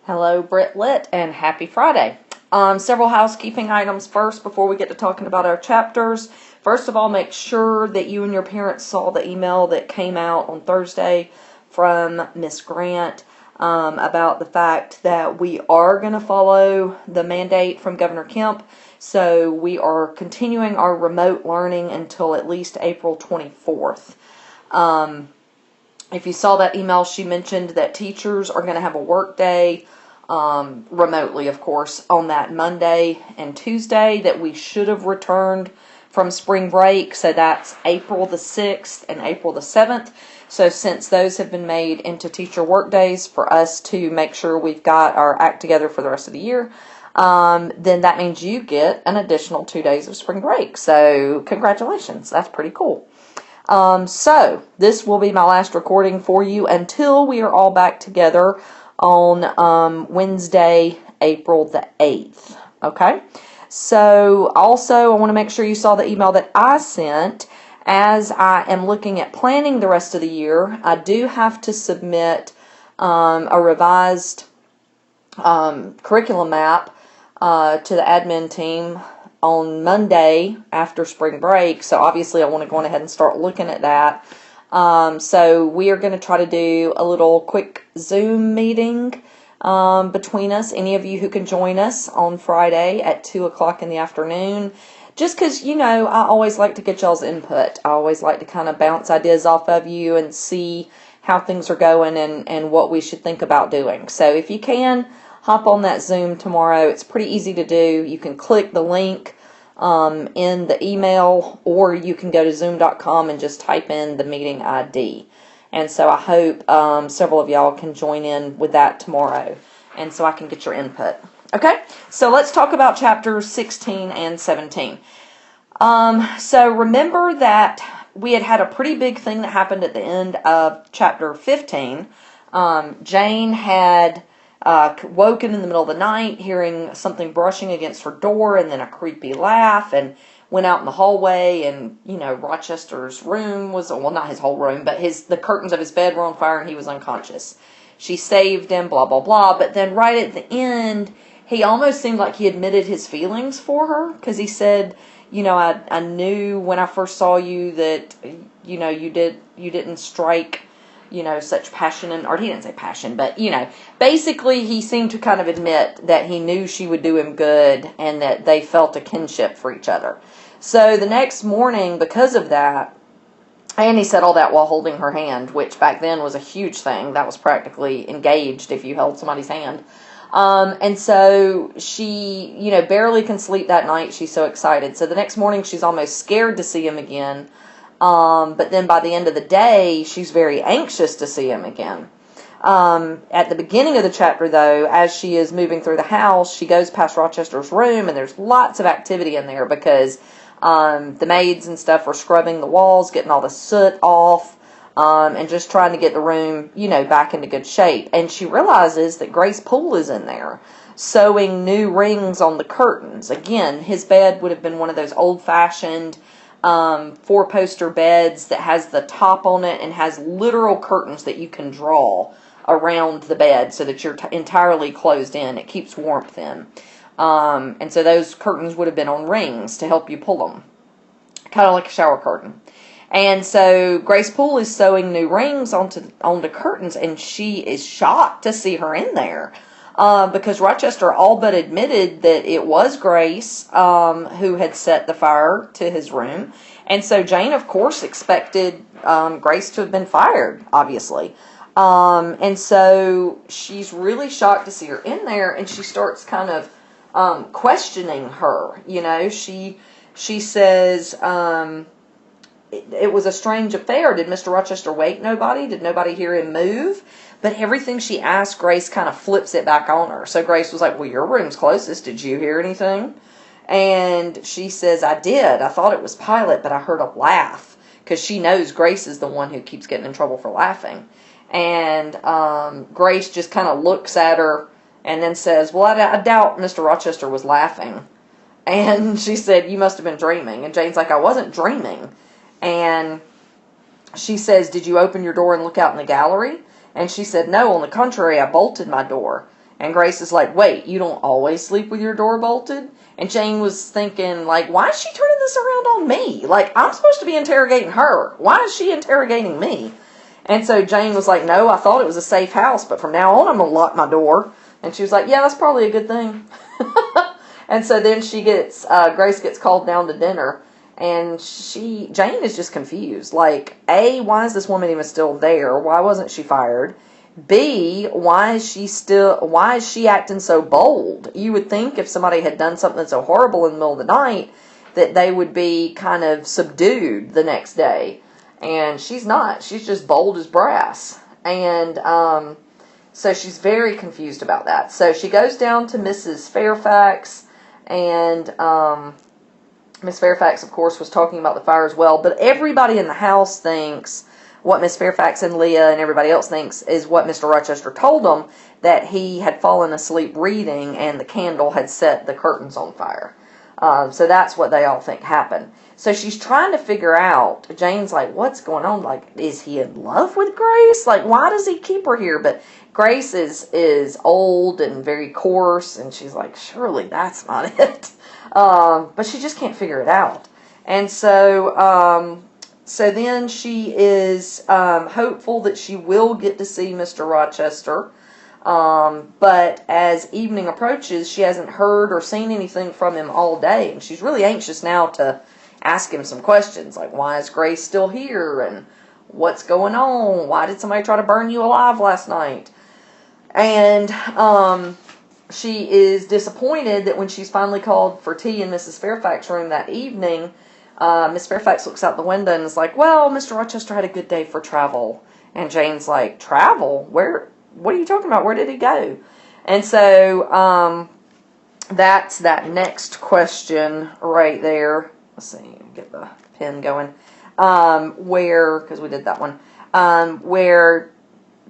Hello, Brit Lit, and happy Friday. Several housekeeping items first before we get to talking about our chapters. First of all, make sure that you and your parents saw the email that came out on Thursday from Miss Grant about the fact that we are going to follow the mandate from Governor Kemp. So we are continuing our remote learning until at least April 24th. If you saw that email, she mentioned that teachers are going to have a work day remotely, of course, on that Monday and Tuesday that we should have returned from spring break. So that's April the 6th and April the 7th. So since those have been made into teacher work days for us to make sure we've got our act together for the rest of the year, then that means you get an additional 2 days of spring break. So congratulations. That's pretty cool. So this will be my last recording for you until we are all back together on Wednesday, April the 8th. Okay? So also I want to make sure you saw the email that I sent. As I am looking at planning the rest of the year, I do have to submit a revised curriculum map to the admin team on Monday after spring break. So obviously I want to go ahead and start looking at that. So we are going to try to do a little quick Zoom meeting between us. Any of you who can join us on Friday at 2 o'clock in the afternoon. Just because, I always like to get y'all's input. I always like to kind of bounce ideas off of you and see how things are going and what we should think about doing. So if you can, hop on that Zoom tomorrow. It's pretty easy to do. You can click the link in the email, or you can go to zoom.com and just type in the meeting ID. And so I hope several of y'all can join in with that tomorrow, and so I can get your input. Okay, so let's talk about chapters 16 and 17. So remember that we had a pretty big thing that happened at the end of chapter 15. Jane had woken in the middle of the night, hearing something brushing against her door, and then a creepy laugh, and went out in the hallway, and, Rochester's room was, well, not his whole room, but the curtains of his bed were on fire, and he was unconscious. She saved him, blah, blah, blah, but then right at the end, he almost seemed like he admitted his feelings for her, because he said, I knew when I first saw you that, you didn't strike such passion, or he didn't say passion, but, basically he seemed to kind of admit that he knew she would do him good and that they felt a kinship for each other. So the next morning, because of that, and he said all that while holding her hand, which back then was a huge thing. That was practically engaged if you held somebody's hand. And so she, barely can sleep that night. She's so excited. So the next morning she's almost scared to see him again. But then by the end of the day, she's very anxious to see him again. At the beginning of the chapter, though, as she is moving through the house, she goes past Rochester's room, and there's lots of activity in there because the maids and stuff are scrubbing the walls, getting all the soot off, and just trying to get the room, back into good shape. And she realizes that Grace Poole is in there, sewing new rings on the curtains. Again, his bed would have been one of those old-fashioned 4-poster beds that has the top on it and has literal curtains that you can draw around the bed so that you're entirely closed in. It keeps warmth in. And so those curtains would have been on rings to help you pull them. Kind of like a shower curtain. And so Grace Poole is sewing new rings onto curtains, and she is shocked to see her in there. Because Rochester all but admitted that it was Grace who had set the fire to his room. And so Jane, of course, expected Grace to have been fired, obviously. And so she's really shocked to see her in there, and she starts kind of questioning her. She says, it was a strange affair. Did Mr. Rochester wake nobody? Did nobody hear him move? But everything she asked, Grace kind of flips it back on her. So Grace was like, well, your room's closest. Did you hear anything? And she says, I did. I thought it was Pilot, but I heard a laugh. Because she knows Grace is the one who keeps getting in trouble for laughing. And Grace just kind of looks at her and then says, well, I doubt Mr. Rochester was laughing. And she said, you must have been dreaming. And Jane's like, I wasn't dreaming. And she says, did you open your door and look out in the gallery? And she said, no, on the contrary, I bolted my door. And Grace is like, wait, you don't always sleep with your door bolted? And Jane was thinking, like, why is she turning this around on me? Like, I'm supposed to be interrogating her. Why is she interrogating me? And so Jane was like, no, I thought it was a safe house, but from now on I'm going to lock my door. And she was like, yeah, that's probably a good thing. And so then Grace gets called down to dinner. And Jane is just confused. Like, A, why is this woman even still there? Why wasn't she fired? B, why is she acting so bold? You would think if somebody had done something so horrible in the middle of the night that they would be kind of subdued the next day. And she's not. She's just bold as brass. And so she's very confused about that. So she goes down to Mrs. Fairfax, and Miss Fairfax, of course, was talking about the fire as well. But everybody in the house thinks what Miss Fairfax and Leah and everybody else thinks is what Mr. Rochester told them, that he had fallen asleep reading and the candle had set the curtains on fire. So that's what they all think happened. So she's trying to figure out, Jane's like, what's going on? Like, is he in love with Grace? Like, why does he keep her here? But Grace is old and very coarse, and she's like, surely that's not it. But she just can't figure it out. And so then she is hopeful that she will get to see Mr. Rochester. But as evening approaches, she hasn't heard or seen anything from him all day. And she's really anxious now to ask him some questions. Like, why is Grace still here? And what's going on? Why did somebody try to burn you alive last night? And she is disappointed that when she's finally called for tea in Mrs. Fairfax's room that evening, Miss Fairfax looks out the window and is like, well, Mr. Rochester had a good day for travel. And Jane's like, travel? Where? What are you talking about? Where did he go? And so that's that next question right there. Let's see, get the pen going. Because we did that one. Where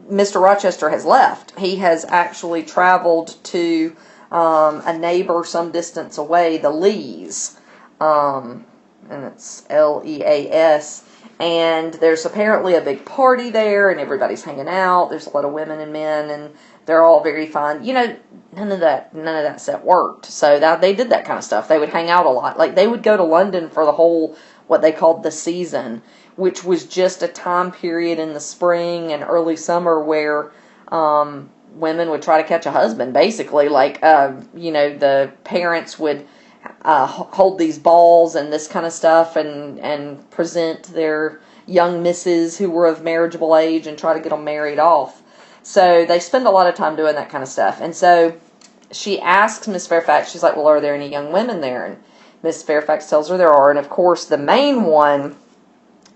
Mr. Rochester has left. He has actually traveled to a neighbor some distance away, the Lees. And it's Leas. And there's apparently a big party there, and everybody's hanging out. There's a lot of women and men, and they're all very fun. You know, none of that set worked. So they did that kind of stuff. They would hang out a lot. Like, they would go to London for the whole, what they called the season, which was just a time period in the spring and early summer where women would try to catch a husband, basically. Like, the parents would hold these balls and this kind of stuff and present their young misses who were of marriageable age and try to get them married off. So they spend a lot of time doing that kind of stuff. And so she asks Miss Fairfax, she's like, well, are there any young women there? And Miss Fairfax tells her there are. And of course, the main one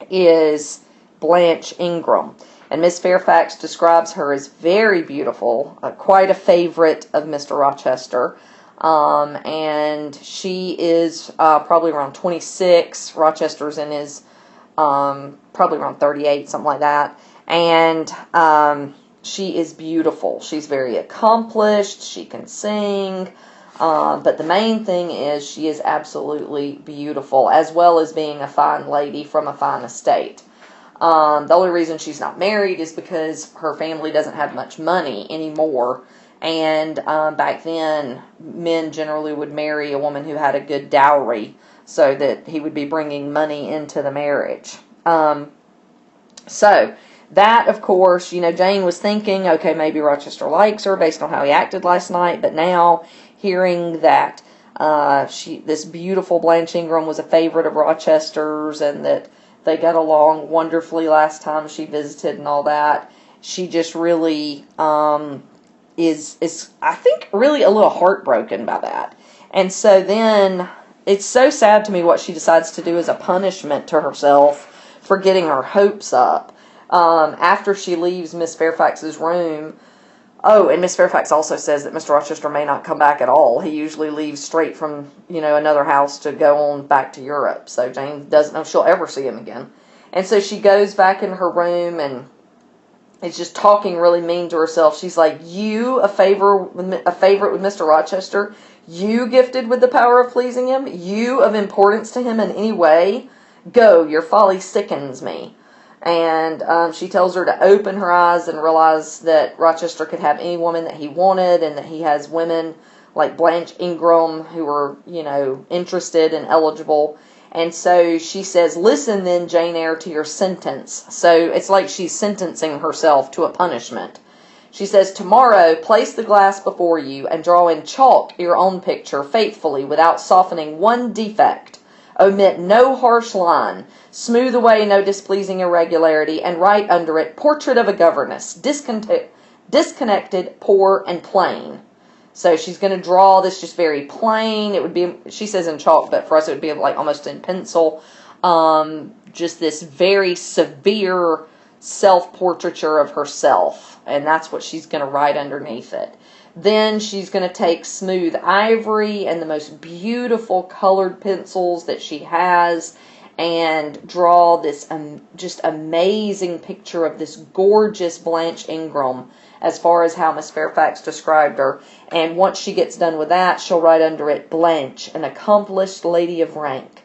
is Blanche Ingram. And Miss Fairfax describes her as very beautiful, quite a favorite of Mr. Rochester. And she is probably around 26. Rochester's in his probably around 38, something like that. And she is beautiful. She's very accomplished. She can sing. But the main thing is she is absolutely beautiful, as well as being a fine lady from a fine estate. The only reason she's not married is because her family doesn't have much money anymore. And back then, men generally would marry a woman who had a good dowry so that he would be bringing money into the marriage. So that, of course, Jane was thinking, okay, maybe Rochester likes her based on how he acted last night. But now, hearing that this beautiful Blanche Ingram was a favorite of Rochester's and that they got along wonderfully last time she visited and all that, she just really is I think really a little heartbroken by that. And so then it's so sad to me what she decides to do as a punishment to herself for getting her hopes up. After she leaves Miss Fairfax's room, and Miss Fairfax also says that Mr. Rochester may not come back at all. He usually leaves straight from, another house to go on back to Europe. So Jane doesn't know if she'll ever see him again. And so she goes back in her room and is just talking really mean to herself. She's like, you, a favorite with Mr. Rochester, you gifted with the power of pleasing him, you of importance to him in any way, go, your folly sickens me. And she tells her to open her eyes and realize that Rochester could have any woman that he wanted, and that he has women like Blanche Ingram who are, interested and eligible. And so she says, listen then, Jane Eyre, to your sentence. So it's like she's sentencing herself to a punishment. She says, tomorrow, place the glass before you and draw in chalk your own picture faithfully without softening one defect. Omit no harsh line. Smooth away no displeasing irregularity, and write under it, portrait of a governess, disconnected, poor, and plain. So she's going to draw this just very plain. It would be, she says in chalk, but for us it would be like almost in pencil. Just this very severe self-portraiture of herself. And that's what she's going to write underneath it. Then she's going to take smooth ivory and the most beautiful colored pencils that she has and draw this just amazing picture of this gorgeous Blanche Ingram, as far as how Miss Fairfax described her. And once she gets done with that, she'll write under it, Blanche, an accomplished lady of rank.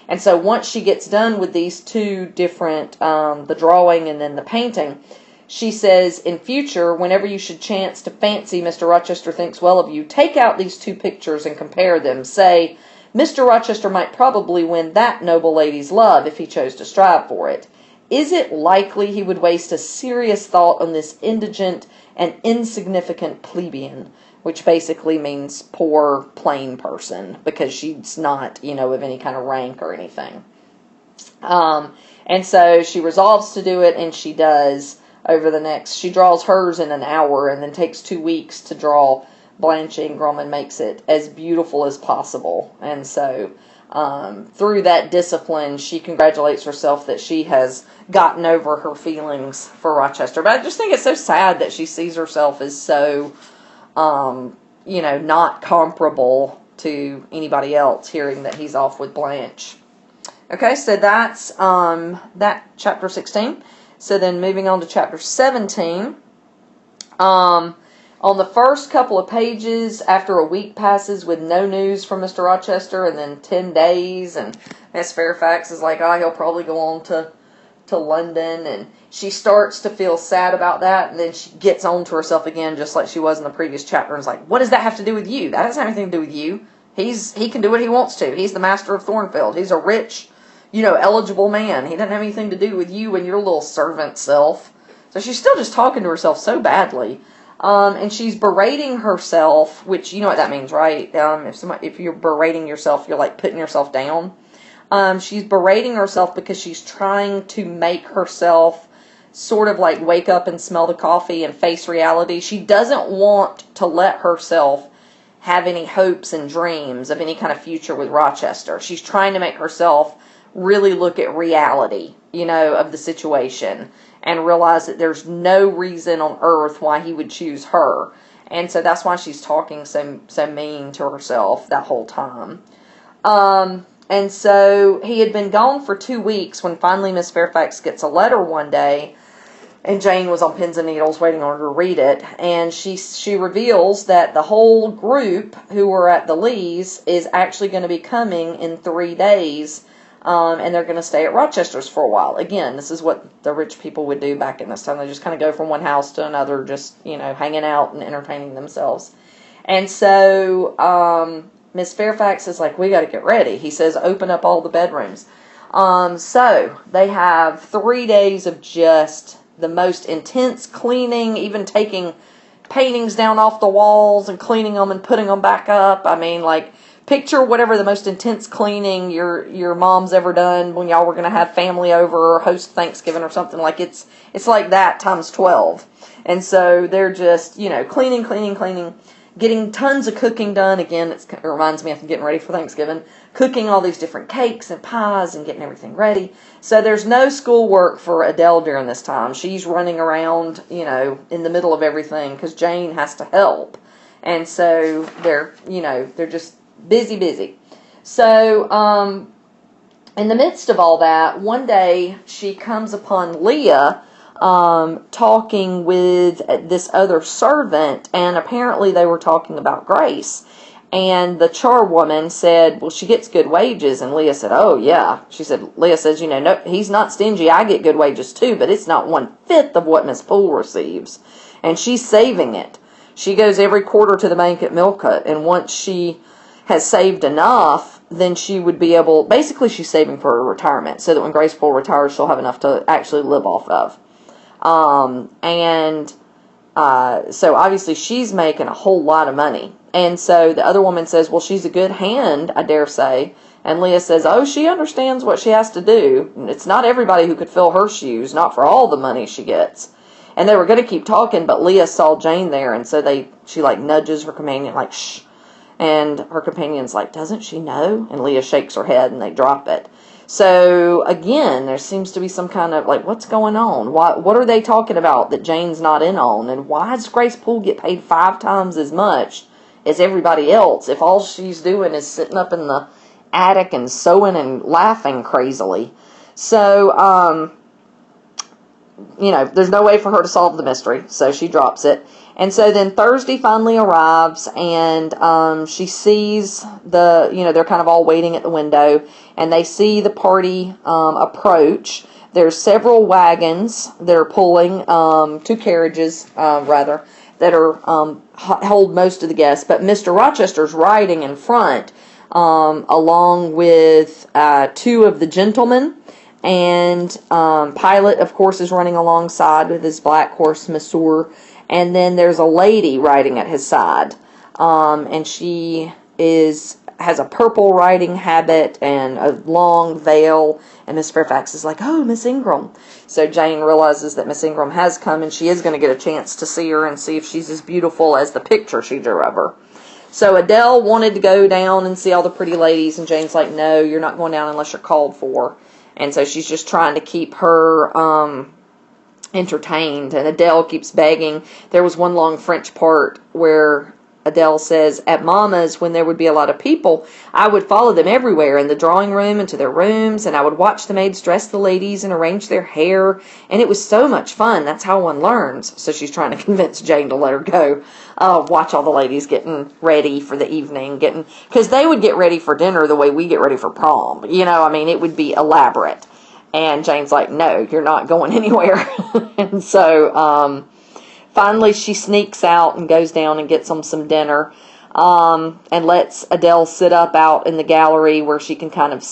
And so once she gets done with these two different, the drawing and then the painting, she says, in future, whenever you should chance to fancy Mr. Rochester thinks well of you, take out these two pictures and compare them. Say, Mr. Rochester might probably win that noble lady's love if he chose to strive for it. Is it likely he would waste a serious thought on this indigent and insignificant plebeian, which basically means poor, plain person, because she's not, of any kind of rank or anything. And so she resolves to do it, and she does over the next, she draws hers in an hour and then takes 2 weeks to draw Blanche Ingram and makes it as beautiful as possible. And so through that discipline, she congratulates herself that she has gotten over her feelings for Rochester. But I just think it's so sad that she sees herself as so, not comparable to anybody else, hearing that he's off with Blanche. Okay, so that's that chapter 16. So then moving on to chapter 17. On the first couple of pages, after a week passes with no news from Mr. Rochester, and then 10 days, and Miss Fairfax is like, he'll probably go on to London, and she starts to feel sad about that, and then she gets on to herself again, just like she was in the previous chapter, and is like, what does that have to do with you? That doesn't have anything to do with you. He can do what he wants to. He's the master of Thornfield. He's a rich, eligible man. He doesn't have anything to do with you and your little servant self. So she's still just talking to herself so badly. And she's berating herself, which you know what that means, right? If you're berating yourself, you're like putting yourself down. She's berating herself because she's trying to make herself sort of like wake up and smell the coffee and face reality. She doesn't want to let herself have any hopes and dreams of any kind of future with Rochester. She's trying to make herself really look at reality, of the situation, and realize that there's no reason on earth why he would choose her. And so that's why she's talking so mean to herself that whole time. And so he had been gone for 2 weeks when finally Miss Fairfax gets a letter one day, and Jane was on pins and needles waiting on her to read it, and she reveals that the whole group who were at the Lees is actually going to be coming in 3 days, and they're going to stay at Rochester's for a while. Again, this is what the rich people would do back in this time. They just kind of go from one house to another, just, hanging out and entertaining themselves. And so Miss Fairfax is like, we got to get ready. He says, open up all the bedrooms. So they have 3 days of just the most intense cleaning, even taking paintings down off the walls and cleaning them and putting them back up. I mean, like, picture whatever the most intense cleaning your mom's ever done when y'all were going to have family over or host Thanksgiving or something. Like, it's like that times 12. And so they're just, cleaning, getting tons of cooking done. Again, it reminds me of getting ready for Thanksgiving. Cooking all these different cakes and pies and getting everything ready. So there's no schoolwork for Adele during this time. She's running around, in the middle of everything because Jane has to help. And so they're just busy. So in the midst of all that, one day she comes upon Leah talking with this other servant, and apparently they were talking about Grace. And the charwoman said, well, she gets good wages. And Leah said, oh, yeah. Leah says, no, he's not stingy. I get good wages too, but it's not 1/5 of what Miss Poole receives. And she's saving it. She goes every quarter to the bank at Millcut, and once she has saved enough, then she would be able, basically she's saving for her retirement, so that when Grace Poole retires, she'll have enough to actually live off of. So obviously she's making a whole lot of money. And so the other woman says, well, she's a good hand, I dare say. And Leah says, oh, she understands what she has to do. It's not everybody who could fill her shoes, not for all the money she gets. And they were going to keep talking, but Leah saw Jane there, and so she nudges her companion, like, shh. And her companion's like, doesn't she know? And Leah shakes her head, and they drop it. So, again, there seems to be some kind of, what's going on? What are they talking about that Jane's not in on? And why does Grace Poole get paid 5 times as much as everybody else if all she's doing is sitting up in the attic and sewing and laughing crazily? So, there's no way for her to solve the mystery, so she drops it. And so then Thursday finally arrives, and she sees they're kind of all waiting at the window, and they see the party approach. There's several wagons that are pulling, 2 carriages, rather, that are hold most of the guests. But Mr. Rochester's riding in front, along with 2 of the gentlemen. And Pilot, of course, is running alongside with his black horse, Monsieur. And then there's a lady riding at his side. And she has a purple riding habit and a long veil. And Miss Fairfax is like, oh, Miss Ingram. So Jane realizes that Miss Ingram has come, and she is going to get a chance to see her and see if she's as beautiful as the picture she drew of her. So Adele wanted to go down and see all the pretty ladies, and Jane's like, no, you're not going down unless you're called for. And so she's just trying to keep her entertained. And Adele keeps begging. There was one long French part where Adele says, at Mama's, when there would be a lot of people, I would follow them everywhere, in the drawing room and to their rooms, and I would watch the maids dress the ladies and arrange their hair, and it was so much fun. That's how one learns. So she's trying to convince Jane to let her go. Watch all the ladies getting ready for the evening, because they would get ready for dinner the way we get ready for prom. It would be elaborate. And Jane's like, no, you're not going anywhere. And so, finally, she sneaks out and goes down and gets them some dinner, and lets Adele sit up out in the gallery where she can kind of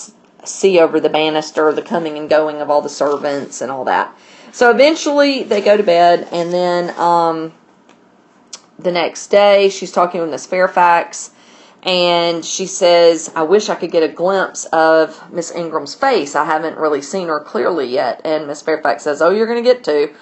see over the banister the coming and going of all the servants and all that. So eventually they go to bed, and then the next day she's talking with Miss Fairfax, and she says, I wish I could get a glimpse of Miss Ingram's face. I haven't really seen her clearly yet. And Miss Fairfax says, oh, you're going to get to.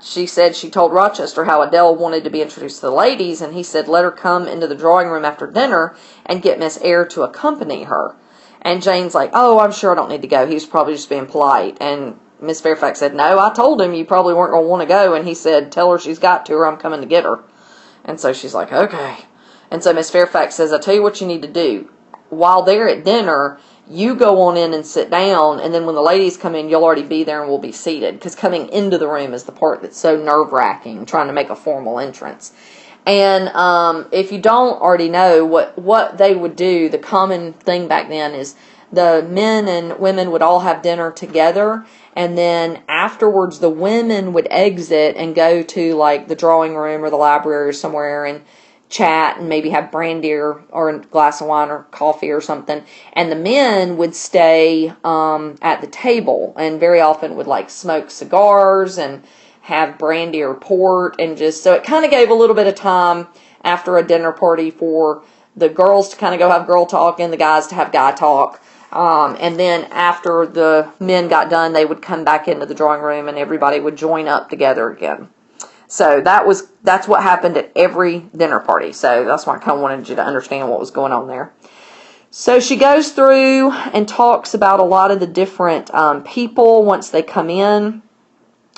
She said she told Rochester how Adele wanted to be introduced to the ladies, and he said let her come into the drawing room after dinner and get Miss Eyre to accompany her. And Jane's like, oh, I'm sure I don't need to go. He was probably just being polite. And Miss Fairfax said, no, I told him you probably weren't going to want to go. And he said, tell her she's got to, or I'm coming to get her. And so she's like, okay. And so Miss Fairfax says, I'll tell you what you need to do. While they're at dinner, you go on in and sit down, and then when the ladies come in, you'll already be there and we'll be seated. Because coming into the room is the part that's so nerve-wracking, trying to make a formal entrance. And if you don't already know what they would do, the common thing back then is the men and women would all have dinner together, and then afterwards the women would exit and go to the drawing room or the library or somewhere and chat and maybe have brandy or a glass of wine or coffee or something, and the men would stay at the table, and very often would smoke cigars and have brandy or port, and just so it kind of gave a little bit of time after a dinner party for the girls to kind of go have girl talk and the guys to have guy talk. And then after the men got done, they would come back into the drawing room and everybody would join up together again. So that's what happened at every dinner party. So that's why I kind of wanted you to understand what was going on there. So she goes through and talks about a lot of the different people once they come in.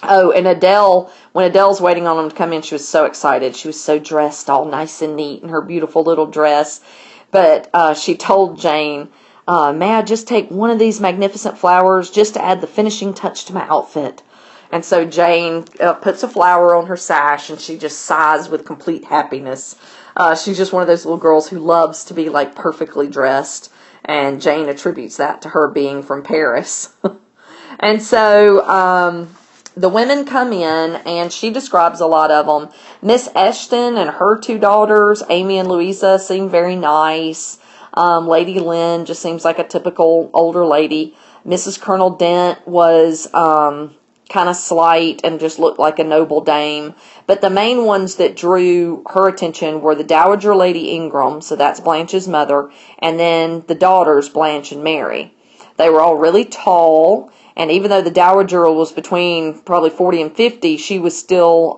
Oh, and Adele, when Adele's waiting on them to come in, she was so excited. She was so dressed all nice and neat in her beautiful little dress. But she told Jane, may I just take one of these magnificent flowers just to add the finishing touch to my outfit? And so Jane puts a flower on her sash, and she just sighs with complete happiness. She's just one of those little girls who loves to be like perfectly dressed, and Jane attributes that to her being from Paris. And so the women come in, and she describes a lot of them. Miss Eshton and her two daughters, Amy and Louisa, seem very nice. Lady Lynn just seems like a typical older lady. Mrs. Colonel Dent was kind of slight and just looked like a noble dame. But the main ones that drew her attention were the Dowager Lady Ingram, so that's Blanche's mother, and then the daughters, Blanche and Mary. They were all really tall, and even though the Dowager was between probably 40 and 50, she was still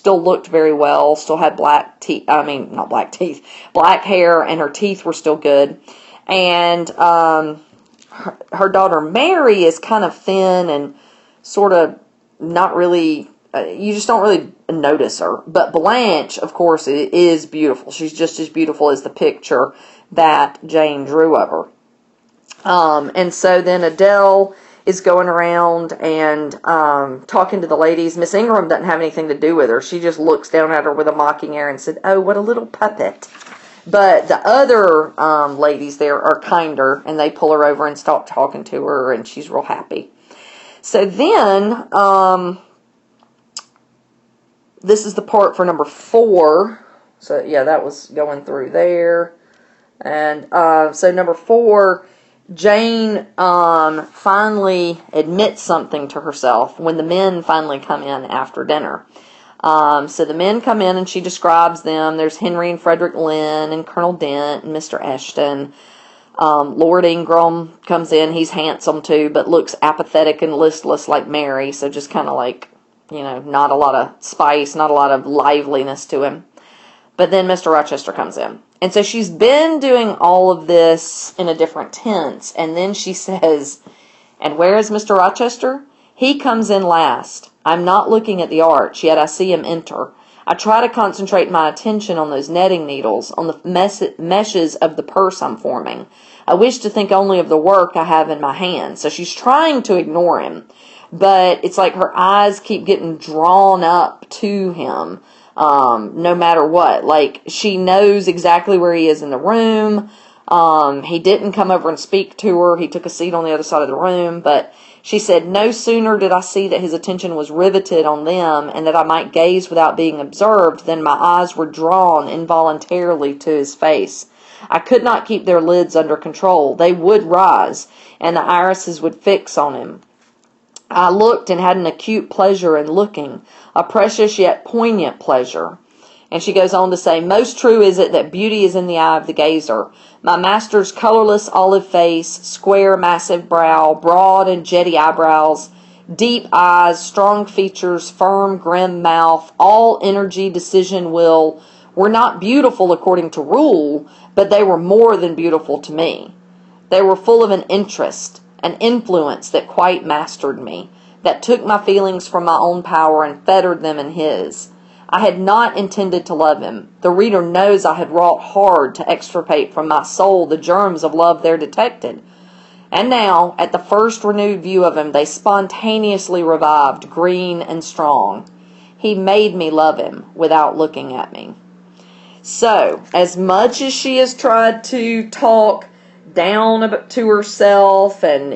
looked very well, still had black teeth, not black teeth, black hair, and her teeth were still good. And her daughter Mary is kind of thin and sort of not really, you just don't really notice her. But Blanche, of course, is beautiful. She's just as beautiful as the picture that Jane drew of her. And so then Adele is going around and talking to the ladies. Miss Ingram doesn't have anything to do with her. She just looks down at her with a mocking air and said, "Oh, what a little puppet." But the other ladies there are kinder, and they pull her over and start talking to her, and she's real happy. So then, this is the part for number 4. So yeah, that was going through there. And so number 4, Jane finally admits something to herself when the men finally come in after dinner. So the men come in and she describes them. There's Henry and Frederick Lynn and Colonel Dent and Mr. Eshton. Lord Ingram comes in. He's handsome too, but looks apathetic and listless like Mary. So just kind of like, not a lot of spice, not a lot of liveliness to him. But then Mr. Rochester comes in. And so she's been doing all of this in a different tense. And then she says, "And where is Mr. Rochester? He comes in last. I'm not looking at the arch, yet I see him enter. I try to concentrate my attention on those netting needles, on the meshes of the purse I'm forming. I wish to think only of the work I have in my hands." So she's trying to ignore him, but it's like her eyes keep getting drawn up to him, no matter what. Like, she knows exactly where he is in the room. He didn't come over and speak to her. He took a seat on the other side of the room, but she said, "No sooner did I see that his attention was riveted on them and that I might gaze without being observed than my eyes were drawn involuntarily to his face. I could not keep their lids under control. They would rise, and the irises would fix on him. I looked and had an acute pleasure in looking, a precious yet poignant pleasure." And she goes on to say, "Most true is it that beauty is in the eye of the gazer. My master's colorless olive face, square massive brow, broad and jetty eyebrows, deep eyes, strong features, firm grim mouth, all energy, decision, will, were not beautiful according to rule, but they were more than beautiful to me. They were full of an interest, an influence that quite mastered me, that took my feelings from my own power and fettered them in his. I had not intended to love him. The reader knows I had wrought hard to extirpate from my soul the germs of love there detected. And now, at the first renewed view of him, they spontaneously revived, green and strong. He made me love him without looking at me." So, as much as she has tried to talk down to herself and,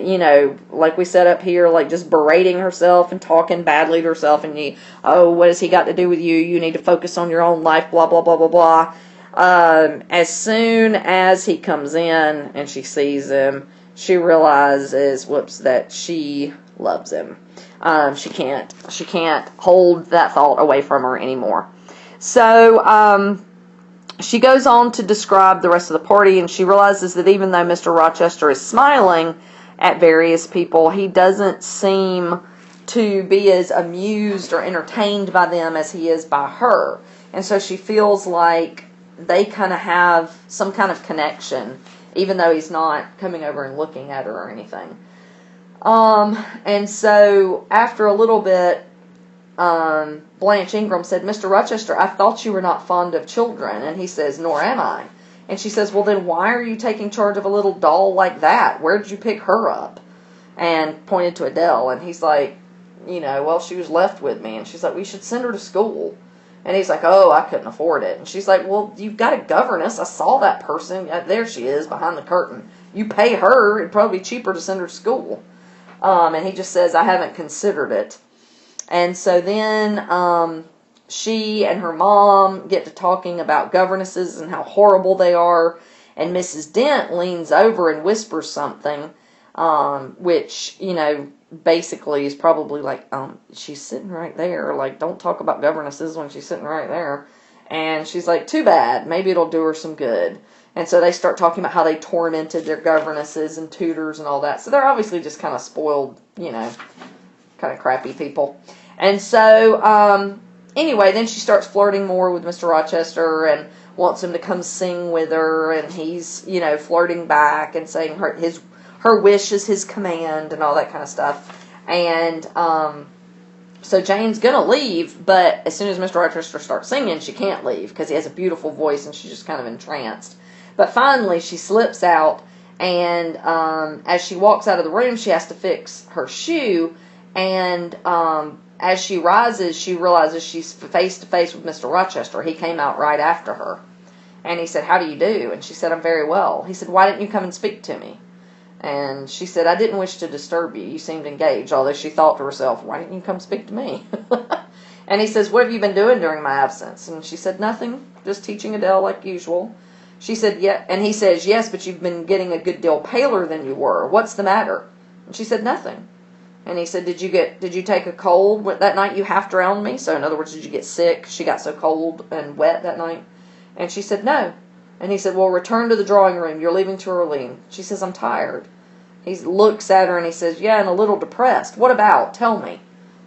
like we said up here, like just berating herself and talking badly to herself and, what has he got to do with you? You need to focus on your own life, blah, blah, blah, blah, blah. As soon as he comes in and she sees him, she realizes, that she loves him. She can't hold that thought away from her anymore. So, she goes on to describe the rest of the party, and she realizes that even though Mr. Rochester is smiling at various people, he doesn't seem to be as amused or entertained by them as he is by her. And so she feels like they kind of have some kind of connection, even though he's not coming over and looking at her or anything. And so after a little bit, Blanche Ingram said, "Mr. Rochester, I thought you were not fond of children." And he says, "Nor am I." And she says, "Well, then why are you taking charge of a little doll like that? Where did you pick her up?" And pointed to Adele. And he's like, well, she was left with me. And she's like, we should send her to school. And he's like, oh, I couldn't afford it. And she's like, well, you've got a governess. I saw that person. There she is behind the curtain. You pay her. It'd probably be cheaper to send her to school. And he just says, I haven't considered it. And so then she and her mom get to talking about governesses and how horrible they are. And Mrs. Dent leans over and whispers something, which, basically is probably like, she's sitting right there. Like, don't talk about governesses when she's sitting right there. And she's like, too bad. Maybe it'll do her some good. And so they start talking about how they tormented their governesses and tutors and all that. So they're obviously just kind of spoiled, kind of crappy people. And so, anyway, then she starts flirting more with Mr. Rochester and wants him to come sing with her. And he's, flirting back and saying her wish is his command and all that kind of stuff. And so Jane's going to leave, but as soon as Mr. Rochester starts singing, she can't leave because he has a beautiful voice and she's just kind of entranced. But finally, she slips out, and as she walks out of the room, she has to fix her shoe. And as she rises, she realizes she's face to face with Mr. Rochester. He came out right after her. And he said, how do you do? And she said, I'm very well. He said, why didn't you come and speak to me? And she said, I didn't wish to disturb you. You seemed engaged, although she thought to herself, why didn't you come speak to me? And he says, what have you been doing during my absence? And she said, nothing, just teaching Adele like usual. She said, yeah. And he says, yes, but you've been getting a good deal paler than you were. What's the matter? And she said, nothing. And he said, did you take a cold that night? You half drowned me. So in other words, did you get sick? She got so cold and wet that night. And she said, no. And he said, well, return to the drawing room. You're leaving too early. She says, I'm tired. He looks at her and he says, yeah, and a little depressed. What about? Tell me.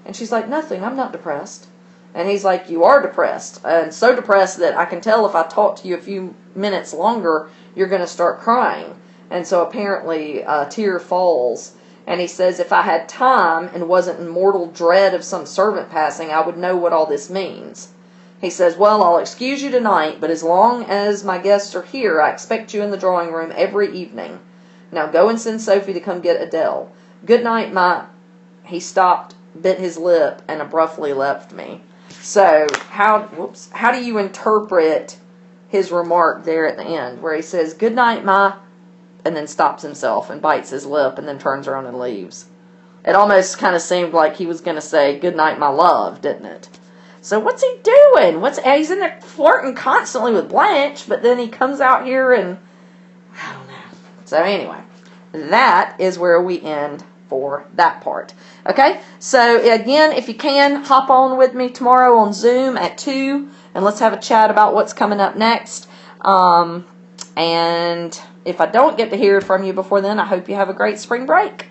And she's like, nothing. I'm not depressed. And he's like, you are depressed. And so depressed that I can tell if I talk to you a few minutes longer, you're going to start crying. And so apparently a tear falls. And he says, if I had time and wasn't in mortal dread of some servant passing, I would know what all this means. He says, well, I'll excuse you tonight, but as long as my guests are here, I expect you in the drawing room every evening. Now go and send Sophie to come get Adele. Good night, He stopped, bit his lip, and abruptly left me. So, how do you interpret his remark there at the end, where he says, good night, and then stops himself and bites his lip and then turns around and leaves? It almost kind of seemed like he was going to say, good night, my love, didn't it? So what's he doing? He's in there flirting constantly with Blanche, but then he comes out here and, I don't know. So anyway, that is where we end for that part. Okay, so again, if you can, hop on with me tomorrow on Zoom at 2, and let's have a chat about what's coming up next. And if I don't get to hear from you before then, I hope you have a great spring break.